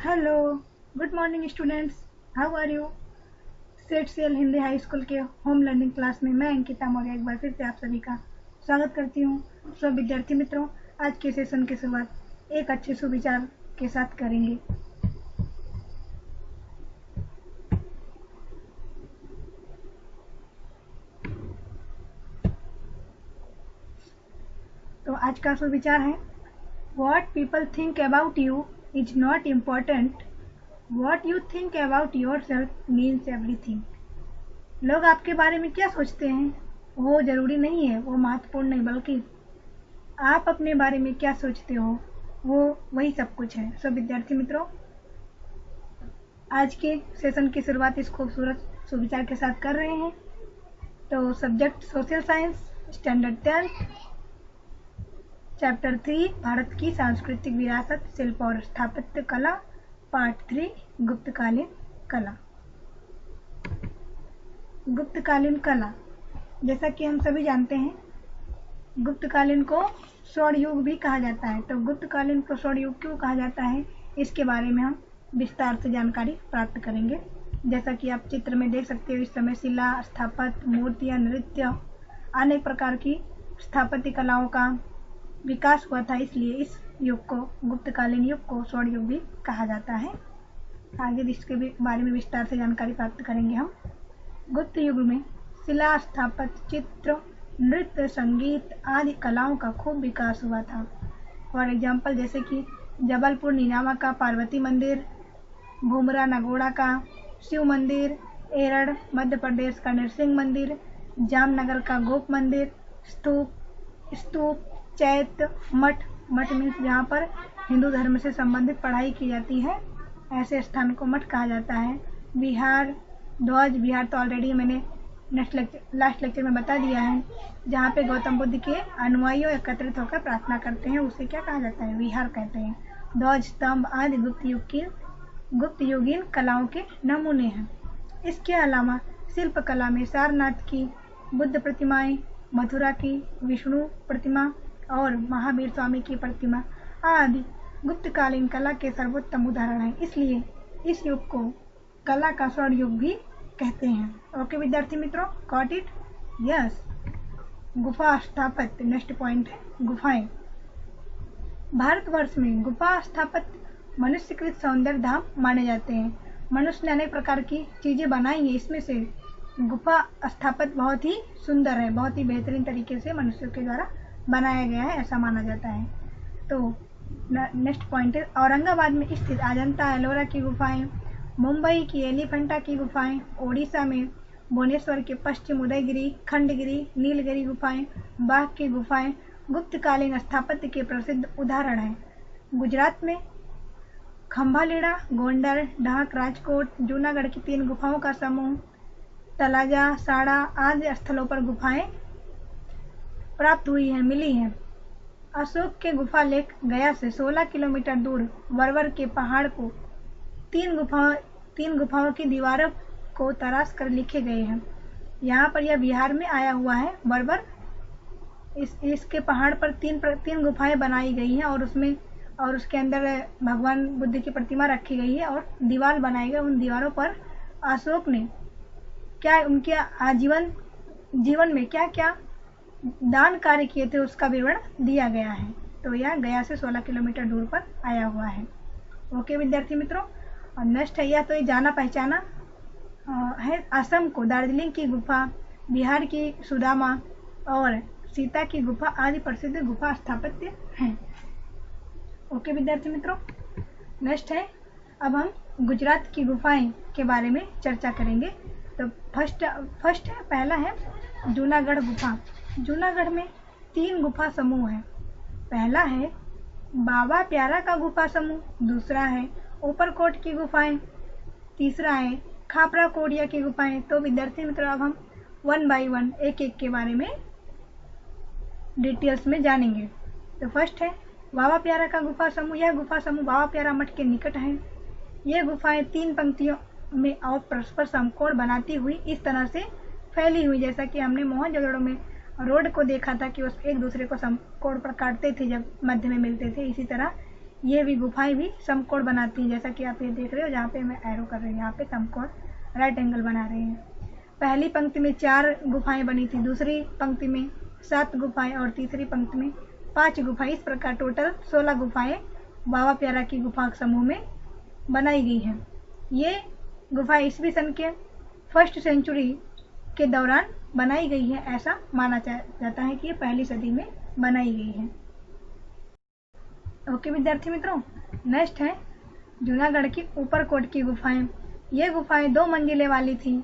Hello, good morning students. How are you? Set CL Hindi high school के home learning class में मैं अंकिता मौर्य एक बार फिर से आप सभी का स्वागत करती हूँ। सब विद्यार्थी मित्रों, आज के सेशन की शुरुआत एक अच्छे सुविचार के साथ करेंगे। तो आज का सुविचार है, What people think about you is not important. What you think about yourself means everything. लोग आपके बारे में क्या सोचते हैं वो जरूरी नहीं है, वो महत्वपूर्ण नहीं, बल्कि आप अपने बारे में क्या सोचते हो वो वही सब कुछ है। सब विद्यार्थी मित्रों, आज के सेशन की शुरुआत इस खूबसूरत सुविचार के साथ कर रहे हैं। तो subject social science, standard 10, chapter 3 Bharat की सांस्कृतिक विरासत, शिल्प और स्थापत्य कला, पार्ट 3 गुप्तकालीन कला। गुप्तकालीन कला, जैसा कि हम सभी जानते हैं, गुप्तकालीन को स्वर्ण युग भी कहा जाता है। तो गुप्तकालीन को स्वर्ण युग क्यों कहा जाता है, इसके बारे में हम विस्तार से जानकारी प्राप्त करेंगे। जैसा कि आप चित्र में देख सकते हो, इस समय शिला, स्थापत्य, मूर्तियां, नृत्य, अनेक प्रकार की स्थापत्य कलाओं का विकास हुआ था, इसलिए इस युग को, गुप्तकालीन युग को स्वर्ण युग भी कहा जाता है। आगे इसके बारे में विस्तार से जानकारी प्राप्त करेंगे हम। गुप्त युग में शिला, स्थापत्य, चित्र, नृत्य, संगीत आदि कलाओं का खूब विकास हुआ था। फॉर एग्जाम्पल, जैसे कि जबलपुर नीनामा का पार्वती मंदिर, भूमरा नगोड़ा का शिव मंदिर, एरड़ मध्य प्रदेश का नरसिंह मंदिर, जामनगर का गोप मंदिर, स्तूप, चैत्य, मठ मीन्स जहाँ पर हिंदू धर्म से संबंधित पढ़ाई की जाती है, ऐसे स्थान को मठ कहा जाता है। विहार, ध्वज विहार तो ऑलरेडी मैंने लास्ट लेक्चर में बता दिया है, जहाँ पे गौतम बुद्ध के अनुयायी एकत्रित होकर प्रार्थना करते हैं, उसे क्या कहा जाता है, विहार कहते हैं। ध्वज, स्तंभ आदि गुप्त युगीन कलाओं के नमूने हैं। इसके अलावा शिल्प कला में सारनाथ की बुद्ध प्रतिमाएं, मथुरा की विष्णु प्रतिमा और महावीर स्वामी की प्रतिमा आदि गुप्तकालीन कला के सर्वोत्तम उदाहरण हैं। इसलिए इस युग को कला का स्वर्ण युग भी कहते हैं। ओके विद्यार्थी मित्रों, गॉट इट? यस। गुफा स्थापत्य, नेक्स्ट पॉइंट है गुफाएं। भारतवर्ष में गुफा स्थापत्य मनुष्यकृत सौंदर्य धाम माने जाते हैं। मनुष्य ने अनेक प्रकार की चीजें बनाई है, इसमें से गुफा स्थापत्य बहुत ही सुंदर है, बहुत ही बेहतरीन तरीके से मनुष्य के द्वारा बनाया गया है, ऐसा माना जाता है। तो नेक्स्ट पॉइंट है औरंगाबाद में स्थित अजंता एलोरा की गुफाएं, मुंबई की एलिफेंटा की गुफाएं, ओडिशा में भुवनेश्वर के पश्चिम उदयगिरी, खंडगिरी, नीलगिरी गुफाएं, बाघ की गुफाएं गुप्तकालीन स्थापत्य के प्रसिद्ध उदाहरण हैं। गुजरात में खंभालीड़ा, गोंडल, ढाक, राजकोट, जूनागढ़ की 3 गुफाओं का समूह, तलाजा, साड़ा आदि स्थलों पर गुफाएं प्राप्त हुई हैं, मिली हैं। अशोक के गुफा लेख गया से 16 किलोमीटर दूर वरवर के पहाड़ को 3 गुफाओं की दीवारों को तराश कर लिखे गए हैं। यहाँ पर यह बिहार में आया हुआ है, वरवर। इसके पहाड़ पर 3 गुफाएं बनाई गई हैं और उसके अंदर भगवान बुद्ध की प्रतिमा रखी गई है और दीवार बनाई गई। उन दीवारों पर अशोक ने क्या उनके जीवन में क्या क्या दान कार्य किए थे उसका विवरण दिया गया है। तो यह गया से 16 किलोमीटर दूर पर आया हुआ है। ओके विद्यार्थी मित्रों, और नेक्स्ट है, यह तो ये जाना पहचाना है असम को दार्जिलिंग की गुफा, बिहार की सुदामा और सीता की गुफा आदि प्रसिद्ध गुफा स्थापत्य हैं। ओके विद्यार्थी मित्रों, नेक्स्ट है, अब हम गुजरात की गुफाएं के बारे में चर्चा करेंगे। तो फर्स्ट है, पहला है जूनागढ़ गुफा। जूनागढ़ में 3 गुफा समूह हैं। पहला है बाबा प्यारा का गुफा समूह, दूसरा है ऊपरकोट की गुफाएं, तीसरा है खापरा कोडिया की गुफाएं। तो विद्यार्थी मित्रों, अब हम 1 बाय 1 एक के बारे में डिटेल्स में जानेंगे। तो फर्स्ट है बाबा प्यारा का गुफा समूह। यह गुफा समूह बाबा प्यारा मठ के निकट है। यह गुफाएं 3 पंक्तियों में और परस्पर समकोण बनाती हुई इस तरह से फैली हुई, जैसा कि हमने मोहनजोदड़ो में रोड को देखा था कि उस एक दूसरे को समकोण पर काटते थे जब मध्य में मिलते थे, इसी तरह ये भी गुफाएं भी समकोण बनाती हैं, जैसा कि आप ये देख रहे हो जहाँ पे मैं एरो कर रही हूँ, यहाँ पे समकोण राइट एंगल बना रहे हैं। पहली पंक्ति में 4 गुफाएं बनी थी, दूसरी पंक्ति में 7 गुफाएं और तीसरी पंक्ति में 5 गुफाएं। इस प्रकार टोटल 16 गुफाएं बाबा प्यारा की गुफा समूह में बनाई गई हैं। ये गुफा ईस्वी सन के 1st सेंचुरी के दौरान बनाई गई है, ऐसा माना जाता है कि ये पहली सदी में बनाई गई है। ओके विद्यार्थी मित्रों, नेक्स्ट है जूनागढ़ की ऊपरकोट की गुफाएं। ये गुफाएं 2 मंजिले वाली थी।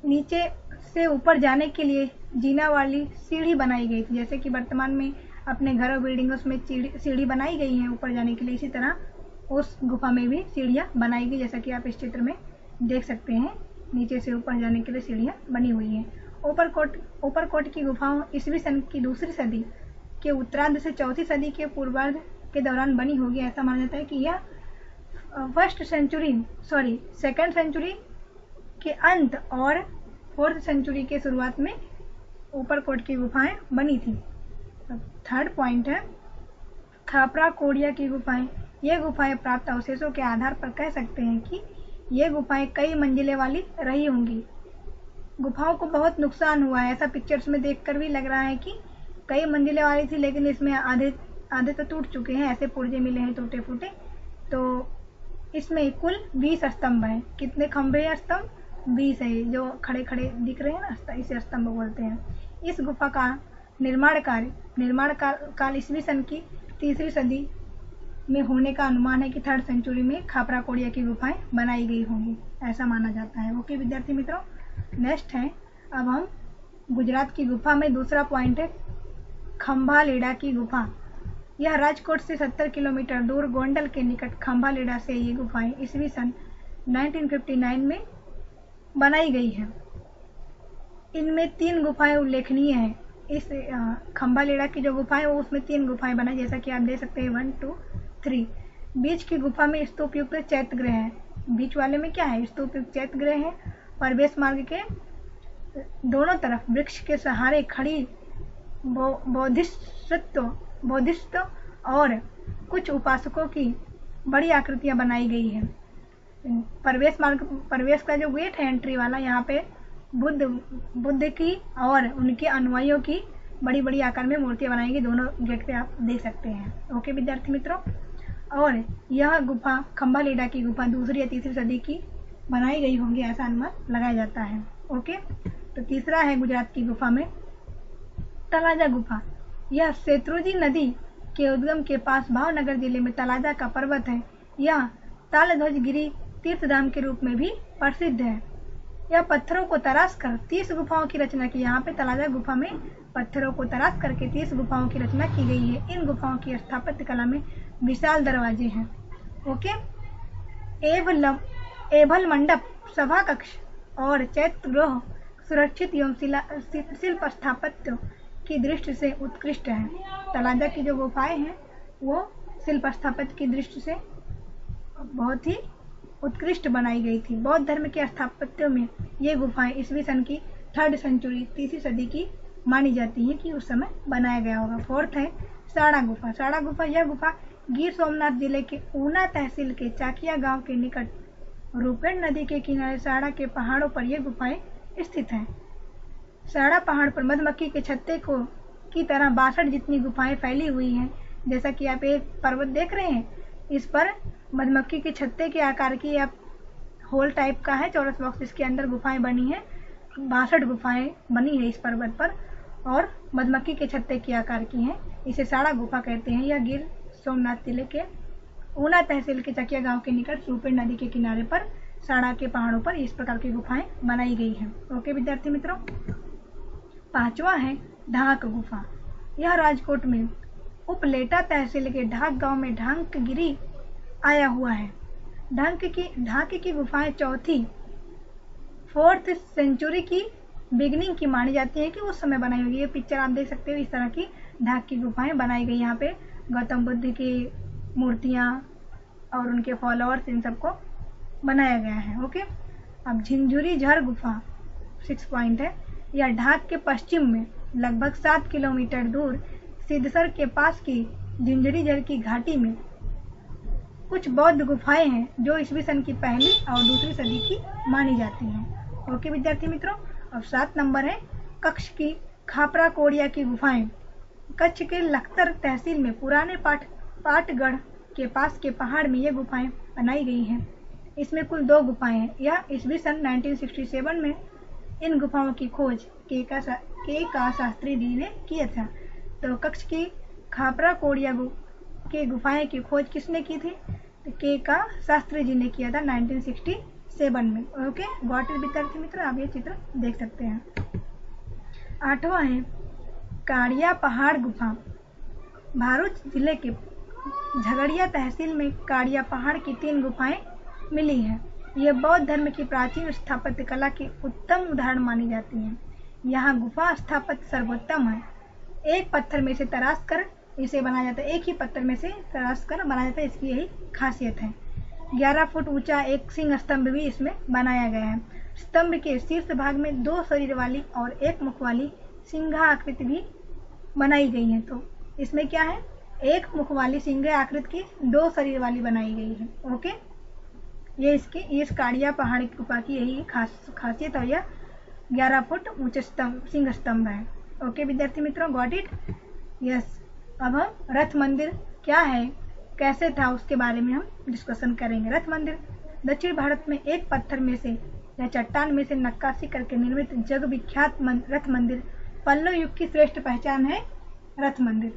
नीचे से ऊपर जाने के लिए जीना वाली सीढ़ी बनाई गई थी, जैसे कि वर्तमान में अपने घर और बिल्डिंगों में सीढ़ी बनाई गई है ऊपर जाने के लिए, इसी तरह उस गुफा में भी सीढ़ियाँ बनाई गई, जैसा कि आप इस चित्र में देख सकते हैं। नीचे से ऊपर जाने के लिए सीढ़ियाँ बनी हुई हैं। ऊपरकोट की गुफाओं ईस्वी सन की 2री सदी के उत्तरार्ध से 4थी सदी के पूर्वार्ध के दौरान बनी होगी। ऐसा माना जाता है कि यह 2nd सेंचुरी के अंत और 4th सेंचुरी के शुरुआत में ऊपरकोट की गुफाएं बनी थी। 3rd पॉइंट है खापरा कोडिया की गुफाएं। ये गुफाएं प्राप्त अवशेषों के आधार पर कह सकते हैं कि ये गुफाएं कई मंजिलें वाली रही होंगी। गुफाओं को बहुत नुकसान हुआ है, ऐसा पिक्चर्स में देखकर भी लग रहा है कि कई मंजिलें वाली थी, लेकिन इसमें आधे तो टूट चुके हैं, ऐसे पुर्जे मिले हैं टूटे फूटे। तो इसमें कुल 20 स्तंभ हैं। कितने खंभे हैं? स्तंभ 20 है, जो खड़े खड़े दिख रहे हैं ना, इसे स्तंभ बोलते हैं। इस गुफा का निर्माण काल ईस्वी सन की 3री सदी में होने का अनुमान है कि 3rd सेंचुरी में खापरा कोडिया की गुफाएं बनाई गई होंगी, ऐसा माना जाता है। ओके विद्यार्थी मित्रों, नेक्स्ट है अब हम गुजरात की गुफा में दूसरा पॉइंट है खंभालेडा की गुफा। यह राजकोट से 70 किलोमीटर दूर गोंडल के निकट खंभालेडा से ये गुफाएं ईस्वी सन 1959 में बनाई गई है। इनमें 3 गुफाएं उल्लेखनीय हैं। इस खंभालेडा की जो गुफाएं वो उसमें 3 गुफाएं बनाई, जैसा कि आप देख सकते हैं 1, 2, 3। बीच की गुफा में स्तूपयुक्त चैत्यगृह है। बीच वाले में क्या है? स्तूपयुक्त चैत्यगृह है। प्रवेश मार्ग के दोनों तरफ वृक्ष के सहारे खड़ी बोधिसत्व और कुछ उपासकों की बड़ी आकृतियां बनाई गई है। प्रवेश का जो गेट है एंट्री वाला, यहाँ पे बुद्ध की और उनके अनुयायियों की बड़ी बड़ी आकार में मूर्तियां बनाई गई, दोनों गेट पे आप देख सकते हैं। ओके विद्यार्थी मित्रों, और यह गुफा खंभालेडा की गुफा 2री या 3री सदी की बनाई गई होंगी, ऐसा अनुमान लगाया जाता है। ओके, तो तीसरा है गुजरात की गुफा में तलाजा गुफा। यह शत्रुंजय नदी के उद्गम के पास भावनगर जिले में तलाजा का पर्वत है। यह तालध्वज गिरी तीर्थधाम के रूप में भी प्रसिद्ध है। यह पत्थरों को तराश कर 30 गुफाओं की रचना की। यहाँ पे तलाजा गुफा में पत्थरों को तराश करके 30 गुफाओं की रचना की गई है। इन गुफाओं की स्थापत्य कला में विशाल दरवाजे हैं। ओके, एवल मंडप, सभा कक्ष और चैत्यगृह सुरक्षित एवं शिल्प स्थापत्य की दृष्टि से उत्कृष्ट है। तलाजा की जो गुफाएं हैं वो शिल्प स्थापत्य की दृष्टि से बहुत ही उत्कृष्ट बनाई गई थी। बौद्ध धर्म के स्थापत्यों में ये गुफाएं ईस्वी सन की 3rd सेंचुरी 3री सदी की मानी जाती है कि उस समय बनाया गया होगा। 4th है साड़ा गुफा। साड़ा गुफा, यह गुफा गिर सोमनाथ जिले के ऊना तहसील के चाकिया गांव के निकट रूपेण नदी के किनारे साड़ा के पहाड़ों पर यह गुफाएं स्थित हैं। साड़ा पहाड़ पर मधुमक्खी के छत्ते की तरह 62 जितनी गुफाएं फैली हुई हैं। जैसा कि आप एक पर्वत देख रहे हैं, इस पर मधुमक्खी के छत्ते के आकार की या होल टाइप का है चौरस बॉक्स, इसके अंदर गुफाएं बनी हैं। 62 गुफाएं बनी है इस पर्वत पर और मधुमक्खी के छत्ते के आकार की हैं। इसे साड़ा गुफा कहते हैं। यह गिर सोमनाथ जिले के ऊना तहसील के चकिया गांव के निकट रूपेण नदी के किनारे पर साड़ा के पहाड़ों पर इस प्रकार की गुफाएं बनाई गई हैं। ओके विद्यार्थी मित्रों, 5वां है ढाक गुफा। यह राजकोट में उपलेटा तहसील के ढाक गांव में ढांक गिरी आया हुआ है। ढाक की गुफाएं 4th सेंचुरी की बिगनिंग की मानी जाती है कि उस समय बनाई होगी। ये पिक्चर आप देख सकते हो, इस तरह की ढाक की गुफाएं बनाई गई। यहाँ पे गौतम बुद्ध की मूर्तियां और उनके फॉलोअर्स, इन सबको बनाया गया है। ओके, अब झिंझुरी झर गुफा 6 पॉइंट है। यह ढाक के पश्चिम में लगभग 7 किलोमीटर दूर सिद्धसर के पास की झिंझुरी झर की घाटी में कुछ बौद्ध गुफाएं हैं जो ईस्वी सन की पहली और दूसरी सदी की मानी जाती हैं। ओके विद्यार्थी मित्रों, अब 7 नंबर है कच्छ की खापरा कोडिया की गुफाएं। कच्छ के लखतर तहसील में पुराने पाटगढ़ के पास के पहाड़ में ये गुफाएं बनाई गई हैं। इसमें कुल 2 गुफाएं हैं। यह ईस्वी सन 1967 में इन गुफाओं की खोज के का शास्त्री जी ने किया था। तो कच्छ की खापरा कोडिया के गुफाएं की खोज किसने की थी? के का शास्त्री जी ने किया था 1967 में। ओके गॉट इट विद्यार्थी मित्र, आप ये चित्र देख सकते हैं। 8वां है काड़िया पहाड़ गुफा। भरूच जिले के झगड़िया तहसील में काड़िया पहाड़ की 3 गुफाएं मिली हैं। यह बौद्ध धर्म की प्राचीन स्थापत्य कला की उत्तम उदाहरण मानी जाती हैं। यहाँ गुफा स्थापत्य सर्वोत्तम है। एक पत्थर में से तराश कर इसे बनाया जाता है, एक ही पत्थर में से तराश कर बनाया जाता है, इसकी यही खासियत है। 11 फुट ऊंचा एक सिंह स्तंभ भी इसमें बनाया गया है। स्तंभ के शीर्ष भाग में 2 शरीर वाली और 1 मुख वाली सिंहा आकृति भी बनाई गई है। तो इसमें क्या है, 1 मुख वाली सिंह आकृति की 2 शरीर वाली बनाई गई है। ओके, ये इस काड़िया पहाड़ की गुफा की यही खासियत है। यह 11 फुट ऊंचे सिंह स्तंभ है। ओके विद्यार्थी मित्रों, गॉट इट? यस। अब हम रथ मंदिर क्या है, कैसे था, उसके बारे में हम डिस्कशन करेंगे। रथ मंदिर दक्षिण भारत में एक पत्थर में से या चट्टान में से नक्काशी करके निर्मित जग विख्यात रथ मंदिर पल्लव युग की श्रेष्ठ पहचान है। रथ मंदिर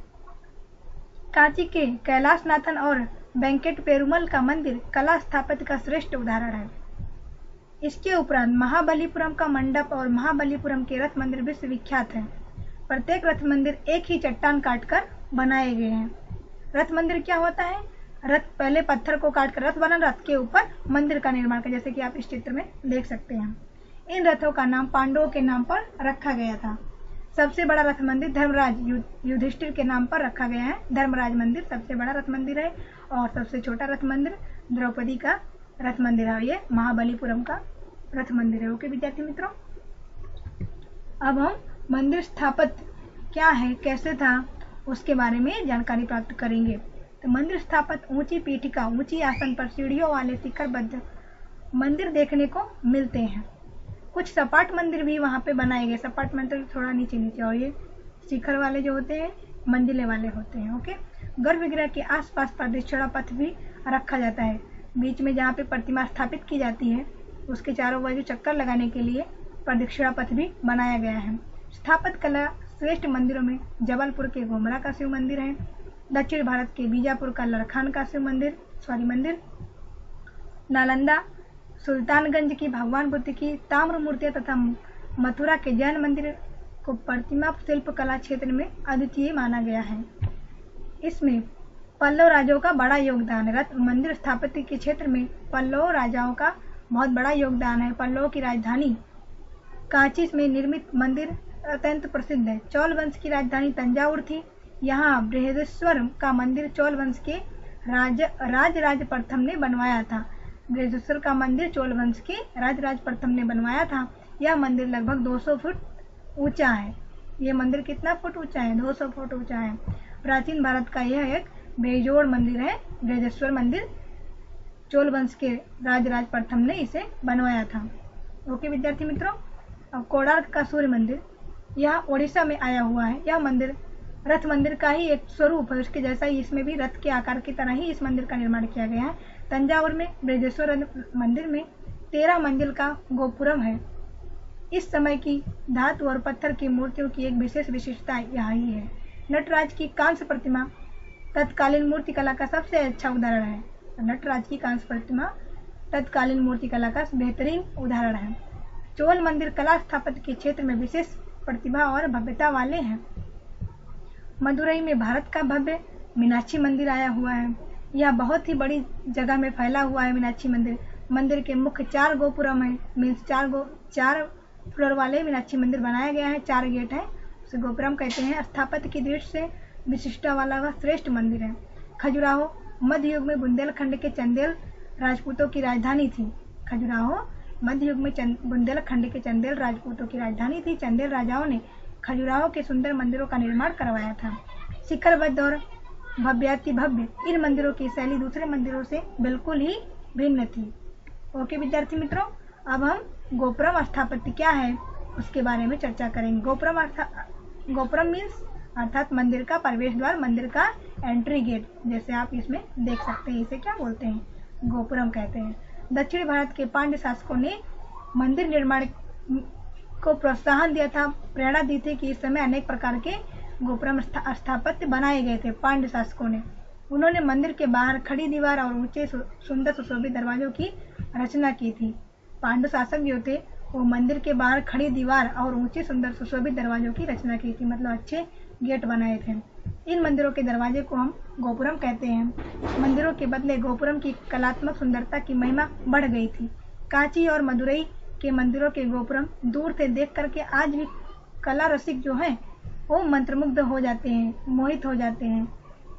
कांची के कैलाशनाथन और वेंकट पेरुमल का मंदिर कला स्थापत्य का श्रेष्ठ उदाहरण है। इसके उपरांत महाबलीपुरम का मंडप और महाबलीपुरम के रथ मंदिर विश्व विख्यात है। प्रत्येक रथ मंदिर एक ही चट्टान काटकर बनाए गए हैं। रथ मंदिर क्या होता है? रथ पहले पत्थर को काटकर रथ बना, रथ के ऊपर मंदिर का निर्माण कर, जैसे कि आप इस चित्र में देख सकते हैं। इन रथों का नाम पांडवों के नाम पर रखा गया था। सबसे बड़ा रथ मंदिर धर्मराज युधिष्ठिर के नाम पर रखा गया है। धर्मराज मंदिर सबसे बड़ा रथ मंदिर है और सबसे छोटा रथ मंदिर द्रौपदी का रथ मंदिर है। ये महाबलीपुरम का रथ मंदिर है। ओके विद्यार्थी मित्रों, अब हम मंदिर स्थापत्य क्या है, कैसे था, उसके बारे में जानकारी प्राप्त करेंगे। तो मंदिर स्थापत्य ऊंची पीठिका, ऊंची आसन पर सीढ़ियों वाले शिखरबद्ध मंदिर देखने को मिलते हैं। कुछ सपाट मंदिर भी वहाँ पे बनाए गए। सपाट मंदिर थोड़ा नीचे नीचे, और ये शिखर वाले जो होते हैं मंजिले वाले होते हैं। ओके, गर्भगृह के आसपास प्रदक्षिणा पथ भी रखा जाता है। बीच में जहाँ पे प्रतिमा स्थापित की जाती है उसके चारों बाजू चक्कर लगाने के लिए प्रदक्षिणा पथ भी बनाया गया है। स्थापत्य कला श्रेष्ठ मंदिरों में जबलपुर के गोमरा का शिव मंदिर है। दक्षिण भारत के बीजापुर का लड़खान का शिव मंदिर, नालंदा सुल्तानगंज की भगवान बुद्ध की ताम्र मूर्तियां तथा मथुरा के जैन मंदिर को प्रतिमा शिल्प कला क्षेत्र में अद्वितीय माना गया है। इसमें पल्लव राजाओं का बड़ा योगदान है। रथ मंदिर स्थापत्य के क्षेत्र में पल्लव राजाओं का बहुत बड़ा योगदान है। पल्लवों की राजधानी कांची में निर्मित मंदिर अत्यंत प्रसिद्ध है। चोल वंश की राजधानी तंजावुर थी। यहाँ बृहदेश्वर का मंदिर चोल वंश के राज प्रथम ने बनवाया था। बृहदेश्वर का मंदिर चोल वंश के राज प्रथम ने बनवाया था। यह मंदिर लगभग 200 फुट ऊंचा है। ये मंदिर कितना फुट ऊंचा है? 200 फुट ऊंचा है। प्राचीन भारत का यह एक बेजोड़ मंदिर है। बृहदेश्वर मंदिर चोल वंश के राज प्रथम ने इसे बनवाया था। ओके विद्यार्थी मित्रों, अब कोणार्क का सूर्य मंदिर यह ओडिशा में आया हुआ है। यह मंदिर रथ मंदिर का ही एक स्वरूप है। उसके जैसा ही इसमें भी रथ के आकार की तरह ही इस मंदिर का निर्माण किया गया है। तंजावुर में बृहदेश्वर मंदिर में 13 मंजिल का गोपुरम है। इस समय की धातु और पत्थर की मूर्तियों की एक विशेष विशेषता यही है। नटराज की कांस्य प्रतिमा तत्कालीन मूर्ति कला का सबसे अच्छा उदाहरण है। नटराज की कांस्य प्रतिमा तत्कालीन मूर्ति कला का बेहतरीन उदाहरण है। चोल मंदिर कला स्थापत्य के क्षेत्र में विशेष प्रतिभा और भव्यता वाले हैं। मदुरई में भारत का भव्य मीनाक्षी मंदिर आया हुआ है। यह बहुत ही बड़ी जगह में फैला हुआ है। मीनाक्षी मंदिर मंदिर के मुख्य 4 गोपुरम है। मीन्स 4 फ्लोर वाले मीनाक्षी मंदिर बनाया गया है। 4 गेट है, उसे गोपुरम कहते हैं। स्थापत्य की दृष्टि से विशिष्टता वाला वह श्रेष्ठ मंदिर है। खजुराहो मध्य युग में बुंदेलखंड के चंदेल राजपूतों की राजधानी थी। खजुराहो मध्य युग में बुंदेलखंड के चंदेल राजपूतों की राजधानी थी। चंदेल राजाओं ने खजुराहो के सुंदर मंदिरों का निर्माण करवाया था। शिखरबद्ध और भव्याति भव्य। इन मंदिरों की शैली दूसरे मंदिरों से बिल्कुल ही भिन्न थी। ओके विद्यार्थी मित्रों, अब हम गोपुरम स्थापत्य क्या है उसके बारे में चर्चा करेंगे। गोपुरम मीन्स अर्थात मंदिर का प्रवेश द्वार, मंदिर का एंट्री गेट, जैसे आप इसमें देख सकते हैं। इसे क्या बोलते हैं? गोपुरम कहते हैं। दक्षिण भारत के पांड्य शासकों ने मंदिर निर्माण को प्रोत्साहन दिया था, प्रेरणा दी थी कि इस समय अनेक प्रकार के गोपुरम स्थापत्य बनाए गए थे पांड्य शासकों ने। उन्होंने मंदिर के बाहर खड़ी दीवार और ऊंचे सुंदर सुशोभित दरवाजों की रचना की थी। पांडु शासक जो थे वो मंदिर के बाहर खड़ी दीवार और ऊंचे सुंदर सुशोभित दरवाजों की रचना की थी, मतलब अच्छे गेट बनाए थे। इन मंदिरों के दरवाजे को हम गोपुरम कहते हैं। मंदिरों के बदले गोपुरम की कलात्मक सुंदरता की महिमा बढ़ गई थी। कांची और मदुरई के मंदिरों के गोपुरम दूर से देख करके आज भी कला रसिक जो हैं वो मंत्रमुग्ध हो जाते हैं, मोहित हो जाते हैं,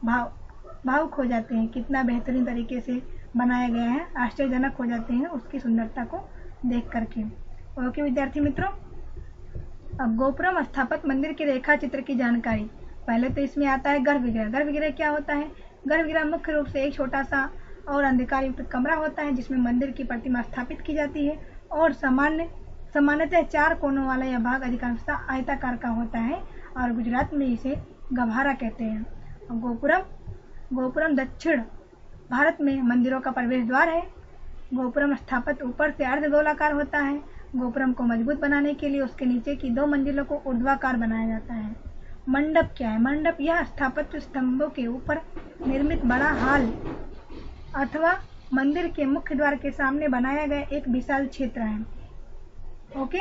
भावुक हो जाते हैं। कितना बेहतरीन तरीके से बनाया गया है, आश्चर्यजनक हो जाते हैं उसकी सुंदरता को देख करके। ओके विद्यार्थी मित्रों, अब गोपुरम स्थापत्य मंदिर के रेखा चित्र की जानकारी। पहले तो इसमें आता है गर्भगृह। गर्भगृह क्या होता है? गर्भगृह मुख्य रूप से एक छोटा सा और अंधकार युक्त कमरा होता है जिसमें मंदिर की प्रतिमा स्थापित की जाती है और सामान्यतः 4 कोनों वाला यह भाग अधिकांशतः आयताकार का होता है और गुजरात में इसे गभारा कहते हैं। गोपुरम दक्षिण भारत में मंदिरों का प्रवेश द्वार है। गोपुरम स्थापत्य ऊपर से अर्धगोलाकार होता है। गोपुरम को मजबूत बनाने के लिए उसके नीचे की 2 मंजिलों को ऊर्ध्वाकार बनाया जाता है। मंडप क्या है? मंडप यह स्थापत्य स्तंभों के ऊपर निर्मित बड़ा हॉल अथवा मंदिर के मुख्य द्वार के सामने बनाया गया एक विशाल क्षेत्र है। ओके।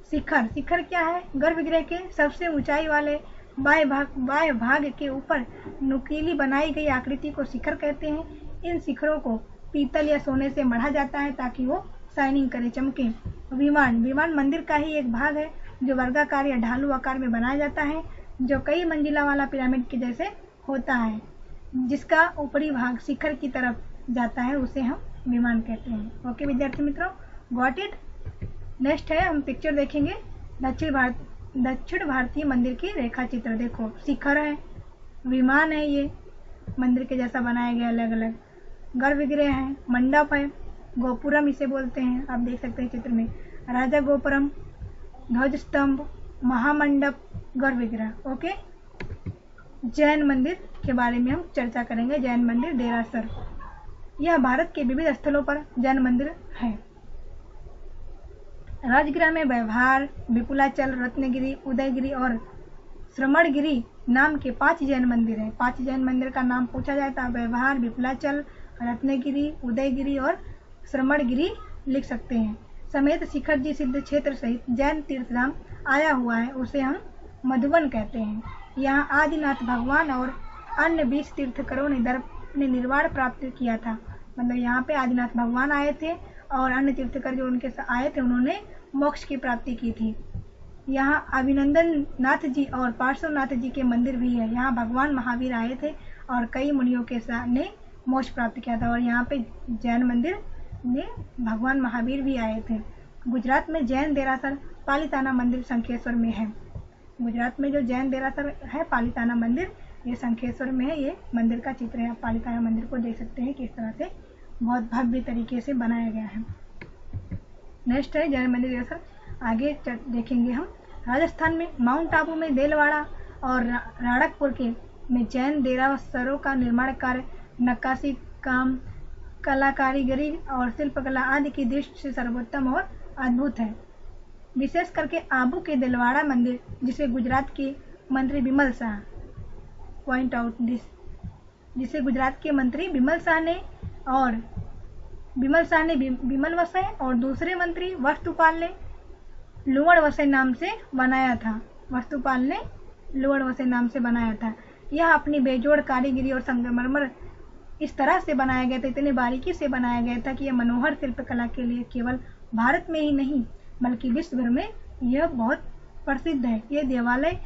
शिखर क्या है? गर्भगृह के सबसे ऊंचाई वाले बाह्य भाग के ऊपर नुकीली बनाई गई आकृति को शिखर कहते हैं। इन शिखरों को पीतल या सोने से मढ़ा जाता है ताकि वो शाइनिंग करे, चमके। विमान मंदिर का ही एक भाग है जो वर्गाकार या ढालू आकार में बनाया जाता है, जो कई मंजिला वाला पिरामिड के जैसे होता है, जिसका ऊपरी भाग शिखर की तरफ जाता है, उसे हम विमान कहते हैं। ओके विद्यार्थी मित्रों, गॉट इट? नेक्स्ट है, हम पिक्चर देखेंगे दक्षिण भारतीय मंदिर की रेखा चित्र। देखो, शिखर है, विमान है, ये मंदिर के जैसा बनाया गया अलग अलग, गर्भगृह है, मंडप है, गोपुरम इसे बोलते हैं, आप देख सकते हैं चित्र में, राजा गोपुरम, ध्वज स्तंभ, महामंडप, गर्भगृह। ओके। जैन मंदिर के बारे में हम चर्चा करेंगे। जैन मंदिर देरासर, यह भारत के विविध स्थलों पर जैन मंदिर है। राजगृह में व्यवहार, विपुलाचल, रत्नगिरी, उदयगिरी और श्रमणगिरी नाम के 5 जैन मंदिर हैं। 5 जैन मंदिर का नाम पूछा जाए तो व्यवहार, विपुलाचल, रत्नगिरी, उदयगिरी और श्रमणगिरी लिख सकते हैं। समेत शिखर जी सिद्ध क्षेत्र सहित जैन तीर्थधाम आया हुआ है, उसे हम मधुबन कहते हैं। यहाँ आदिनाथ भगवान और अन्य 20 तीर्थकरों ने निर्वाण प्राप्त किया था। मतलब यहाँ पे आदिनाथ भगवान आए थे और अन्य तीर्थकर जो उनके साथ आए थे उन्होंने मोक्ष की प्राप्ति की थी। यहाँ अभिनंदन नाथ जी और पार्श्वनाथ जी के मंदिर भी है। यहाँ भगवान महावीर आए थे और कई मुनियों के साथ ने मोक्ष प्राप्त किया था और यहाँ पे जैन मंदिर में भगवान महावीर भी आए थे। गुजरात में जैन देरासर पालिताना मंदिर शंखेश्वर में है। गुजरात में जो जैन देरासर है पालिताना मंदिर, ये शंखेश्वर में है। ये मंदिर का चित्र है, आप पालिताना मंदिर को देख सकते हैं किस तरह से बहुत भव्य तरीके से बनाया गया है। नेक्स्ट है जैन मंदिर देरासर, आगे देखेंगे हम। राजस्थान में माउंट आबू में देलवाड़ा और राणकपुर के में जैन देरासरों का निर्माण कार्य नक्काशी काम, कला कारीगरी और शिल्पकला आदि की दृष्टि से सर्वोत्तम और अद्भुत है। विशेष करके आबू के दिलवाड़ा मंदिर, जिसे गुजरात के मंत्री Bimal Shah point out this, जिसे गुजरात के मंत्री बिमल शाह ने बिमल वसई और दूसरे मंत्री वस्तुपाल ने लुवण वसई नाम से बनाया था। वस्तुपाल ने लुवण वसई नाम से बनाया था। यह अपनी बेजोड़ कारीगरी और संगमरमर इस तरह से बनाया गया था, इतने बारीकी से बनाया गया था कि यह मनोहर शिल्पकला के लिए केवल भारत में ही नहीं बल्कि विश्व भर में यह बहुत प्रसिद्ध है। यह देवालय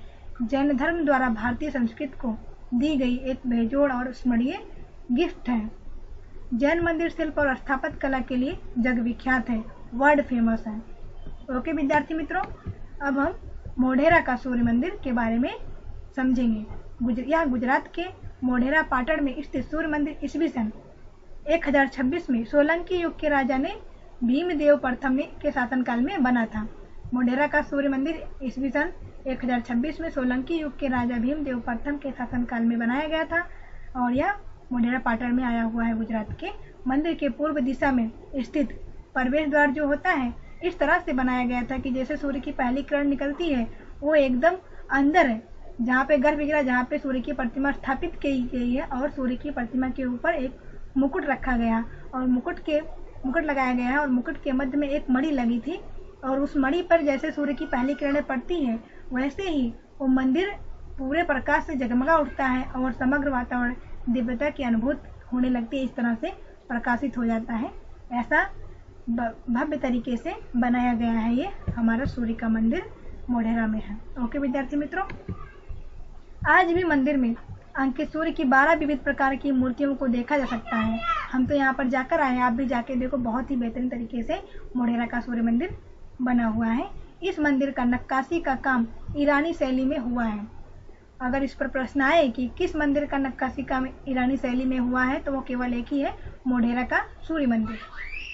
जैन धर्म द्वारा भारतीय संस्कृति को दी गई एक बेजोड़ और स्मरणीय गिफ्ट है। जैन मंदिर शिल्प और स्थापत्य कला के लिए जग विख्यात है, वर्ल्ड फेमस है। ओके विद्यार्थी मित्रों, अब हम मोढेरा का सूर्य मंदिर के बारे में समझेंगे। यह गुजरात के मोढेरा पाटण में स्थित सूर्य मंदिर ईस्वी सन 1026 में सोलंकी युग के राजा ने भीमदेव प्रथम के शासनकाल में बना था। मोढेरा का सूर्य मंदिर ईस्वी सन 1026 में सोलंकी युग के राजा भीमदेव प्रथम के शासनकाल में बनाया गया था और यह मोढेरा पाटण में आया हुआ है गुजरात के। मंदिर के पूर्व दिशा में स्थित प्रवेश द्वार जो होता है इस तरह से बनाया गया था कि जैसे सूर्य की पहली किरण निकलती है वो एकदम अंदर है, जहाँ पे गर्भगृह जहाँ पे सूर्य की प्रतिमा स्थापित की गई है और सूर्य की प्रतिमा के ऊपर एक मुकुट रखा गया और मुकुट लगाया गया है और मुकुट के मध्य में एक मणि लगी थी और उस मणि पर जैसे सूर्य की पहली किरणें पड़ती है वैसे ही वो मंदिर पूरे प्रकाश से जगमगा उठता है और समग्र वातावरण दिव्यता की अनुभूति होने लगती है। इस तरह से प्रकाशित हो जाता है। ऐसा भव्य तरीके से बनाया गया है ये हमारा सूर्य का मंदिर मोढेरा में है। ओके विद्यार्थी मित्रों, आज भी मंदिर में अंकित सूर्य की 12 विविध प्रकार की मूर्तियों को देखा जा सकता है। हम तो यहाँ पर जाकर आए, आप भी जाके देखो, बहुत ही बेहतरीन तरीके से मोढेरा का सूर्य मंदिर बना हुआ है। इस मंदिर का नक्काशी का काम ईरानी शैली में हुआ है। अगर इस पर प्रश्न आए कि किस मंदिर का नक्काशी काम ईरानी शैली में हुआ है तो वो केवल एक ही है, मोढेरा का सूर्य मंदिर।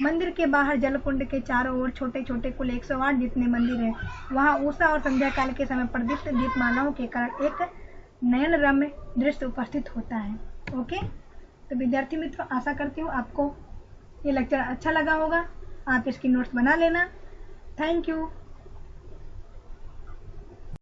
मंदिर के बाहर जलकुंड के चारों ओर छोटे छोटे कुल 108 जितने मंदिर हैं। वहाँ उषा और संध्या काल के समय प्रदीप्त दीपमालाओं के कारण एक नयन रम्य दृश्य उपस्थित होता है। ओके, तो विद्यार्थी मित्रों, आशा करती हूँ आपको ये लेक्चर अच्छा लगा होगा। आप इसकी नोट्स बना लेना। Thank you.